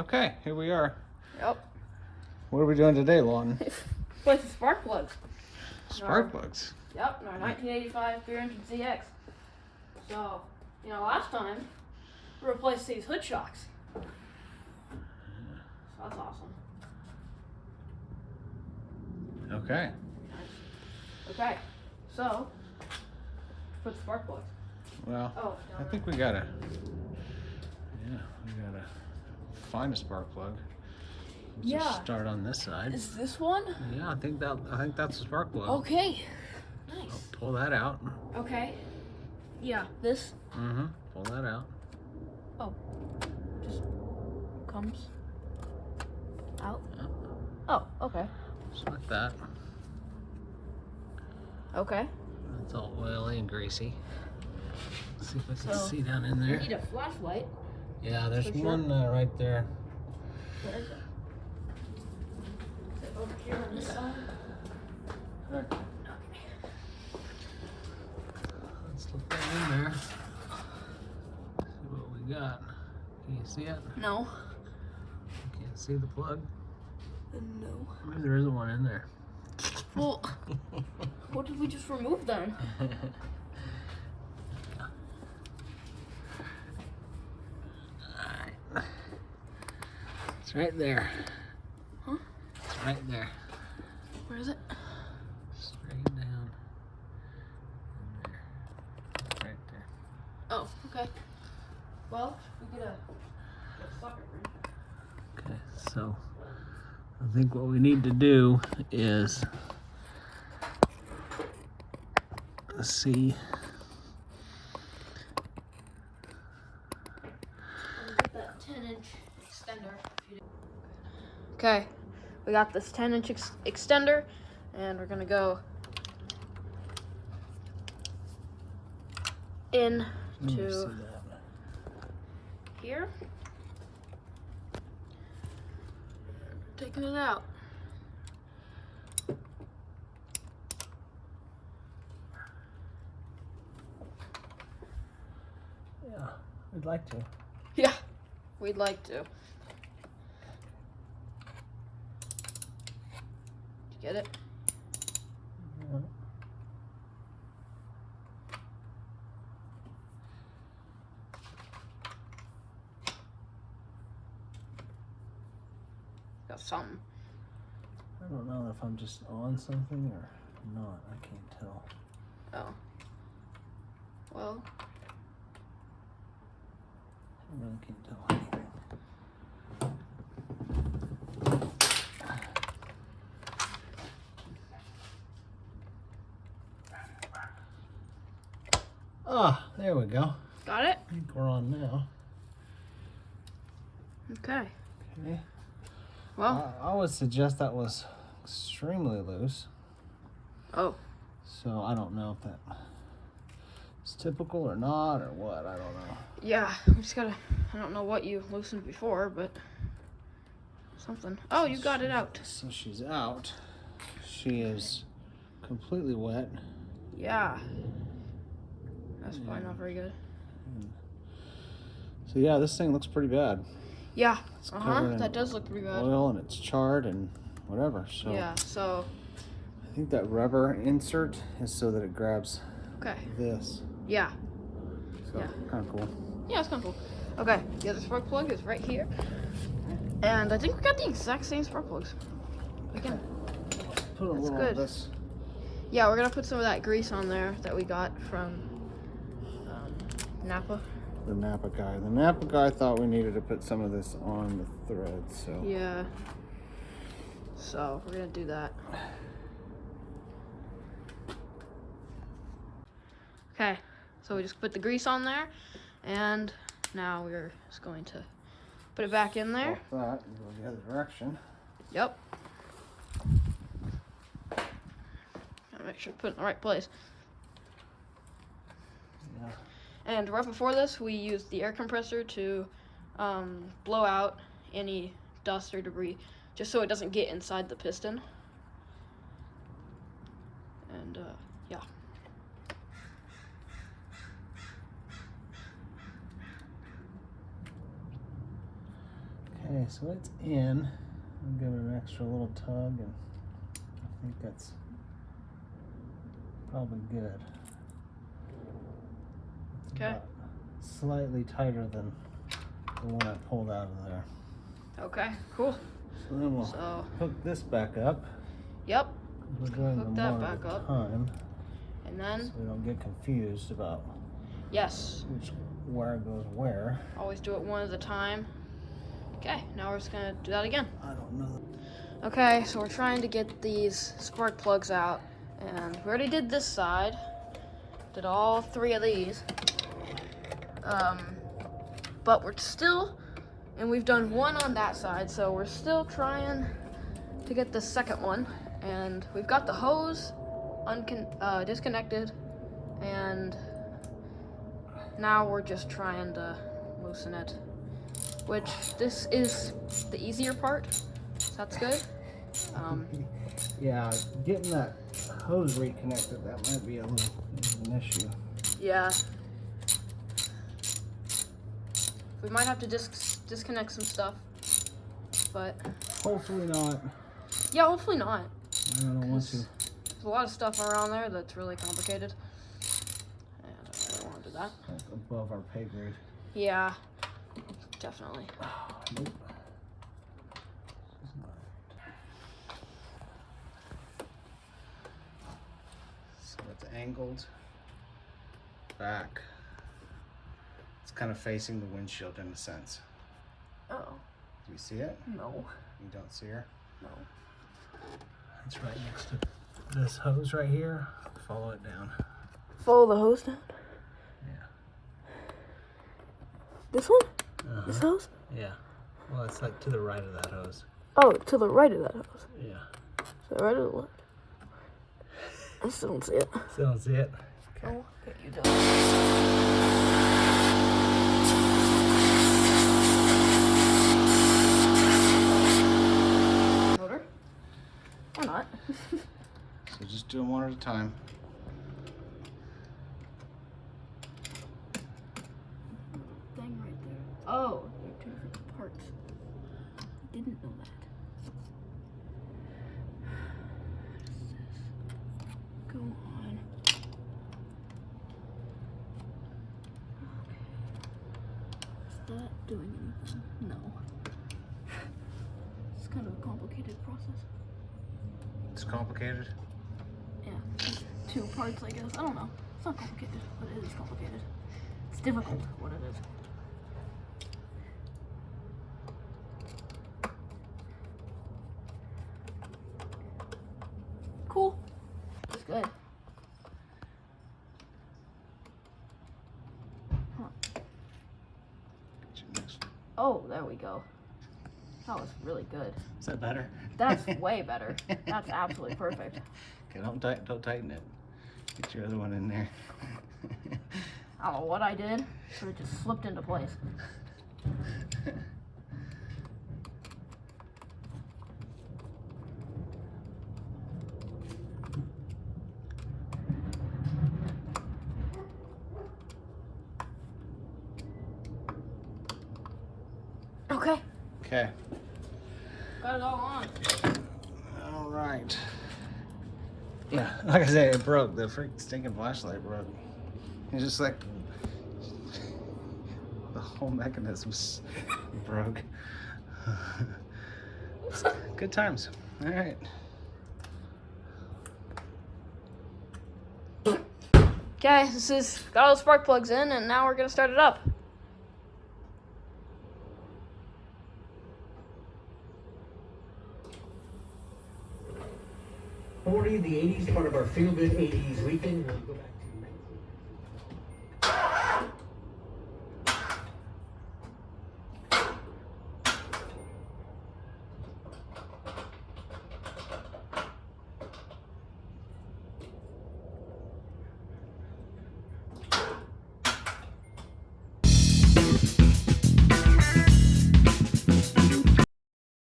Okay, here we are. Yep. What are we doing today, Lawton? With the spark plugs. Spark plugs? Yep, our 1985 300 ZX. So, last time we replaced these hood shocks. So that's awesome. Okay. Okay, so put the spark plugs. Well, I think we gotta find a spark plug. Let's just start on this side. Is this one? Yeah, I think that's a spark plug. Okay. Nice. So pull that out. Okay. Yeah, this. Mm-hmm. Pull that out. Oh. Just comes out. Yep. Oh, okay. Just like that. Okay. It's all oily and greasy. Let's see if I can see down in We there. need a flashlight. Yeah, there's For one right there. Where is it? Is it over here on this side? Right. Okay. Let's look down in there. See what we got. Can you see it? No. You can't see the plug? No. Maybe there isn't one in there. Well, what did we just remove then? Alright. It's right there. Huh? It's right there. Where is it? Straight down. In there. Right there. Oh, okay. Well, we get a socket ring. Okay, so I think what we need to do is see. Get that 10-inch extender. Okay, we got this 10-inch extender, and we're gonna go in to here. Taking it out. Yeah, we'd like to. Yeah, we'd like to. Did you get it? Yeah. Got something. I don't know if I'm just on something or not. I can't tell. Oh. Well. I really can't tell anything. Ah, there we go. Got it? I think we're on now. Okay. Okay. Well. I would suggest that was extremely loose. Oh. So I don't know if that is typical or not or what. I don't know. Yeah, we just gotta. I don't know what you loosened before, but something. Oh, you got it out. So she's out. She is completely wet. Yeah. That's probably not very good. So yeah, this thing looks pretty bad. Yeah. It's covered in That does look pretty bad. oil and it's charred and whatever. So Yeah. So. I think that rubber insert is so that it grabs Okay. this. Yeah. So Yeah. kind of cool. Yeah, it's kind of cool. Okay. The other spark plug is right here, and I think we got the exact same spark plugs. We can. Put a little good. of this. Yeah, we're gonna put some of that grease on there that we got from Napa. The Napa guy. The Napa guy thought we needed to put some of this on the thread. So Yeah. So we're gonna do that. Okay, so we just put the grease on there, and now we're just going to put it back in there. Stop that and go the other direction. Yep. Gotta make sure to put it in the right place. Yeah. And right before this, we used the air compressor to blow out any dust or debris, just so it doesn't get inside the piston. And yeah. Okay, so it's in. I'll give it an extra little tug, and I think that's probably good. It's Okay. about slightly tighter than the one I pulled out of there. Okay, cool. So then we'll hook this back up. Yep. We're doing them Hook that one back at a up. time, And then, so we don't get confused about yes, which wire goes where. always do it one at a time. Okay, now we're just gonna do that again. I don't know. Okay, so we're trying to get these spark plugs out, and we already did this side. Did all 3 of these. But we're still, and we've done 1 on that side, so we're still trying to get the second one. And we've got the hose disconnected, and now we're just trying to loosen it. Which, this is the easier part, so that's good. Yeah, getting that hose reconnected, that might be an issue. Yeah. We might have to disconnect some stuff, but Hopefully not. yeah, hopefully not. I don't want to. There's a lot of stuff around there that's really complicated, and I don't really want to do that. That's above our pay grade. Yeah, definitely. Nope. So it's angled back. It's kind of facing the windshield in a sense. Oh. Do you see it? No. You don't see her? No. It's right next to this hose right here. Follow it down. Follow the hose down? Yeah. This one? Uh-huh. This hose? Yeah. Well, it's like to the right of that hose. Oh, to the right of that hose. Yeah. To the right or the left? I still don't see it. Still don't see it? Okay. Oh, okay, you do. Motor? Or not. So just do them one at a time. Thing right there. Oh, they're 2 different parts. I didn't know that. Go on. Okay. Is that doing anything? No. It's kind of a complicated process. It's complicated. Yeah, it's 2 parts, I guess. I don't know. It's not complicated, but it is complicated. It's difficult, what it is. Cool. It's good. Huh. Oh, there we go. That was really good. Is that better? That's way better. That's absolutely perfect. Okay, don't tighten it. Get your other one in there. I don't know what I did, but it just slipped into place. Okay. Okay. Got it all on. All right. Yeah, like I say, it broke. The freaking stinking flashlight broke. It's just like the whole mechanism's broke. Good times. All right. Okay, this is got all the spark plugs in, and now we're gonna start it up. The 80s, part of our Feel Good 80s weekend. We'll go back to